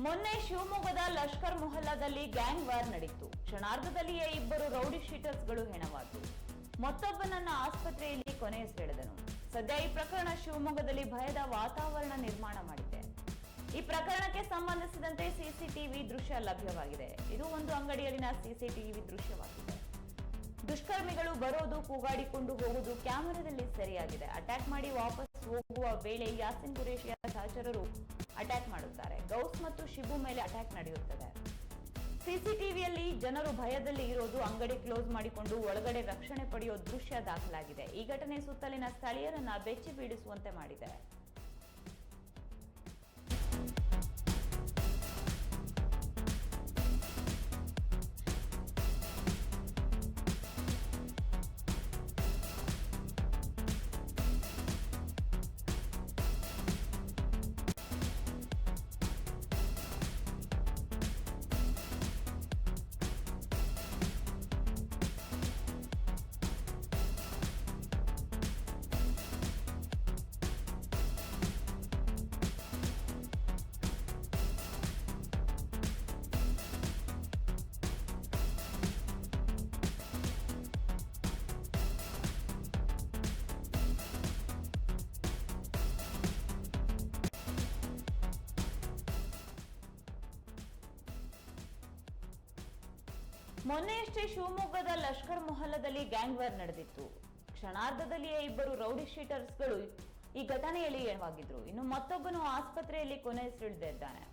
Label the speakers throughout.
Speaker 1: ಮೊನ್ನೆ ಶಿವಮೊಗ್ಗದ Lashkar ಮೊಹಲ್ಲಾದಲ್ಲಿ gang war ನಡೆಯಿತು. ಕ್ಷಣಾರ್ಧದಲ್ಲಿಯೇ ಇಬ್ಬರು ರೌಡಿ ಶೀಟರ್ಸ್ಗಳು ಹೆಣವಾದರು. ಮತ್ತೊಬ್ಬನನ್ನ ಆಸ್ಪತ್ರೆಯಲ್ಲಿ ಕೊನೆಯುಸಿರೆಳೆದನು. ಸದ್ಯ ಈ ಪ್ರಕರಣ ಶಿವಮೊಗ್ಗದಲ್ಲಿ ಭಯದ ವಾತಾವರಣ ನಿರ್ಮಾಣ ಮಾಡಿದೆ. ಈ ಪ್ರಕರಣಕ್ಕೆ ಸಂಬಂಧಿಸಿದಂತೆ ಸಿಸಿಟಿವಿ ದೃಶ್ಯ ಲಭ್ಯವಾಗಿದೆ. ಇದು ಒಂದು ಅಂಗಡಿಯಲ್ಲಿನ ಸಿಸಿಟಿವಿ ದೃಶ್ಯವಾಗಿದೆ. ದುಷ್ಕರ್ಮಿಗಳು ಬರೋದು, ಕೂಗಾಡಿಕೊಂಡು ಹೋಗುವುದು ಕ್ಯಾಮೆರಾದಲ್ಲಿ ಸೆರೆಯಾಗಿದೆ. ಅಟ್ಯಾಕ್ ಮಾಡಿ ವಾಪಸ್ ಹೋಗುವ ವೇಳೆ ಯಾಸಿನ್ ಕುರೇಶಿಯ ಸಹಚರರು ಅಟ್ಯಾಕ್ ಮಾಡುತ್ತಾರೆ. ಗೌಸ್ ಮತ್ತು ಶಿಬು ಮೇಲೆ ಅಟ್ಯಾಕ್ ನಡೆಯುತ್ತದೆ. ಸಿಸಿಟಿವಿಯಲ್ಲಿ ಜನರು ಭಯದಲ್ಲಿ ಇರೋದು, ಅಂಗಡಿ ಕ್ಲೋಸ್ ಮಾಡಿಕೊಂಡು ಒಳಗಡೆ ರಕ್ಷಣೆ ಪಡೆಯೋ ದೃಶ್ಯ ದಾಖಲಾಗಿದೆ. ಈ ಘಟನೆ ಸುತ್ತಲಿನ ಸ್ಥಳೀಯರನ್ನ ಬೆಚ್ಚಿ ಬೀಳಿಸುವಂತೆ ಮಾಡಿದೆ. ಮೊನ್ನೆಯಷ್ಟೇ ಶಿವಮೊಗ್ಗದ ಲಷ್ಕರ್ ಮೊಹಲ್ಲಾದಲ್ಲಿ ಗ್ಯಾಂಗ್ ವಾರ್ ನಡೆದಿತ್ತು. ಕ್ಷಣಾರ್ಧದಲ್ಲಿಯೇ ಇಬ್ಬರು ರೌಡಿ ಶೀಟರ್ಸ್ಗಳು ಈ ಘಟನೆಯಲ್ಲಿ ಹೆಣವಾಗಿದ್ರು. ಇನ್ನು ಮತ್ತೊಬ್ಬನು ಆಸ್ಪತ್ರೆಯಲ್ಲಿ ಕೊನೆಯುಸಿರೆಳೆದಿದ್ದಾನೆ.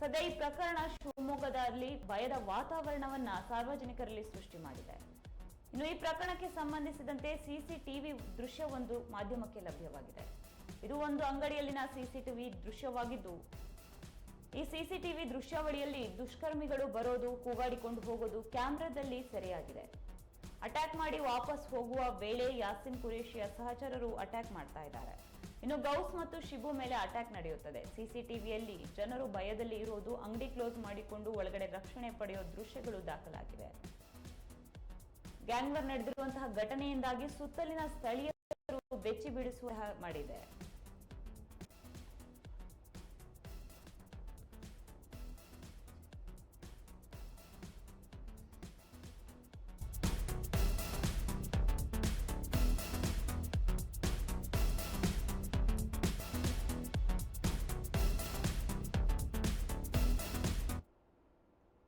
Speaker 1: ಸದ್ಯ ಈ ಪ್ರಕರಣ ಶಿವಮೊಗ್ಗದಲ್ಲಿ ಭಯದ ವಾತಾವರಣವನ್ನ ಸಾರ್ವಜನಿಕರಲ್ಲಿ ಸೃಷ್ಟಿ ಮಾಡಿದೆ. ಇನ್ನು ಈ ಪ್ರಕರಣಕ್ಕೆ ಸಂಬಂಧಿಸಿದಂತೆ ಸಿಸಿಟಿವಿ ದೃಶ್ಯವೊಂದು ಮಾಧ್ಯಮಕ್ಕೆ ಲಭ್ಯವಾಗಿದೆ. ಇದು ಒಂದು ಅಂಗಡಿಯಲ್ಲಿನ ಸಿಸಿಟಿವಿ ದೃಶ್ಯವಾಗಿದ್ದು, ಈ ಸಿಸಿಟಿವಿ ದೃಶ್ಯಾವಳಿಯಲ್ಲಿ ದುಷ್ಕರ್ಮಿಗಳು ಬರೋದು, ಕೂಗಾಡಿಕೊಂಡು ಹೋಗೋದು ಕ್ಯಾಮೆರಾದಲ್ಲಿ ಸೆರೆಯಾಗಿದೆ. ಅಟ್ಯಾಕ್ ಮಾಡಿ ವಾಪಸ್ ಹೋಗುವ ವೇಳೆ ಯಾಸಿನ್ ಕುರೇಶಿಯ ಸಹಚರರು ಅಟ್ಯಾಕ್ ಮಾಡ್ತಾ ಇದ್ದಾರೆ. ಇನ್ನು ಗೌಸ್ ಮತ್ತು ಶಿಬು ಮೇಲೆ ಅಟ್ಯಾಕ್ ನಡೆಯುತ್ತದೆ. ಸಿಸಿಟಿವಿಯಲ್ಲಿ ಜನರು ಭಯದಲ್ಲಿ ಇರೋದು, ಅಂಗಡಿ ಕ್ಲೋಸ್ ಮಾಡಿಕೊಂಡು ಒಳಗಡೆ ರಕ್ಷಣೆ ಪಡೆಯೋ ದೃಶ್ಯಗಳು ದಾಖಲಾಗಿವೆ. ಗ್ಯಾಂಗ್ ವಾರ್ ನಡೆದಿರುವಂತಹ ಘಟನೆಯಿಂದಾಗಿ ಸುತ್ತಲಿನ ಸ್ಥಳೀಯರು ಬೆಚ್ಚಿ ಬೀಳಿಸುವ ಮಾಡಿದೆ.